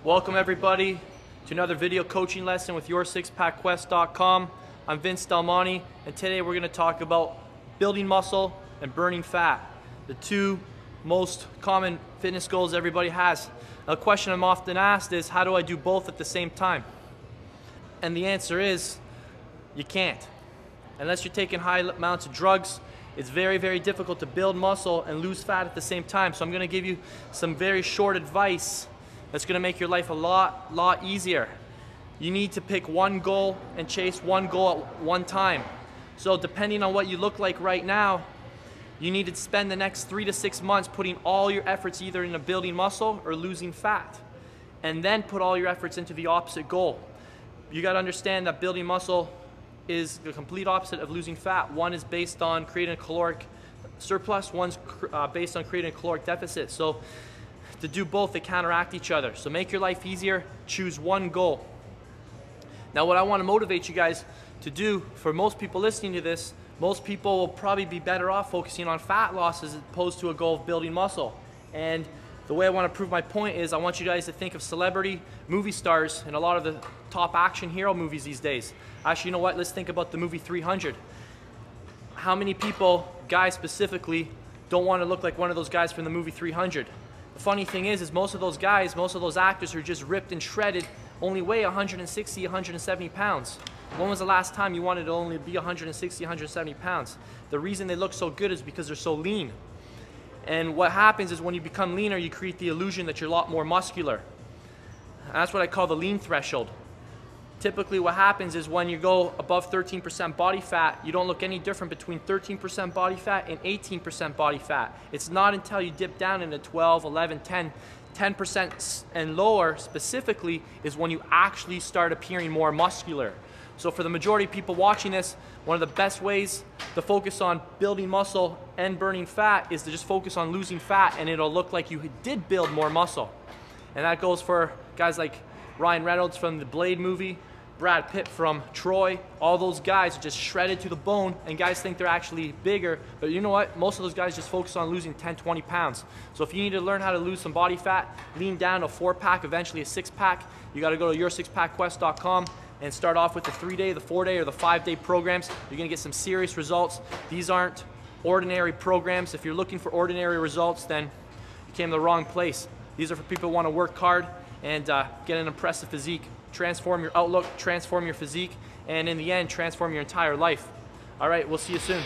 Welcome everybody to another video coaching lesson with yoursixpackquest.com. I'm Vince Delmonte, and today we're going to talk about building muscle and burning fat, the two most common fitness goals everybody has. A question I'm often asked is, how do I do both at the same time? And the answer is, you can't. Unless you're taking high amounts of drugs, it's very, very difficult to build muscle and lose fat at the same time. So I'm going to give you some very short advice that's going to make your life a lot easier. You need to pick one goal and chase one goal at one time. So depending on what you look like right now, you need to spend the next 3 to 6 months putting all your efforts either into building muscle or losing fat, and then put all your efforts into the opposite goal. You got to understand that building muscle is the complete opposite of losing fat. One is based on creating a caloric surplus, one's based on creating a caloric deficit. So to do both, they counteract each other. So make your life easier, choose one goal. Now what I want to motivate you guys to do, for most people listening to this, most people will probably be better off focusing on fat loss as opposed to a goal of building muscle. And the way I want to prove my point is I want you guys to think of celebrity movie stars in a lot of the top action hero movies these days. Actually, you know what? Let's think about the movie 300. How many people, guys specifically, don't want to look like one of those guys from the movie 300? The funny thing is most of those guys, most of those actors who are just ripped and shredded only weigh 160, 170 pounds. When was the last time you wanted to only be 160, 170 pounds? The reason they look so good is because they're so lean. And what happens is when you become leaner, you create the illusion that you're a lot more muscular. And that's what I call the lean threshold. Typically what happens is when you go above 13% body fat, you don't look any different between 13% body fat and 18% body fat. It's not until you dip down into 12, 11, 10% and lower specifically is when you actually start appearing more muscular. So for the majority of people watching this, one of the best ways to focus on building muscle and burning fat is to just focus on losing fat, and it'll look like you did build more muscle. And that goes for guys like Ryan Reynolds from the Blade movie, Brad Pitt from Troy. All those guys are just shredded to the bone, and guys think they're actually bigger, but you know what? Most of those guys just focus on losing 10, 20 pounds. So if you need to learn how to lose some body fat, lean down to a 4-pack, eventually a 6-pack, you got to go to yoursixpackquest.com and start off with the 3-day, the 4-day, or the 5-day programs. You're going to get some serious results. These aren't ordinary programs. If you're looking for ordinary results, then you came to the wrong place. These are for people who want to work hard and get an impressive physique, transform your outlook, transform your physique, and in the end, transform your entire life. All right, we'll see you soon.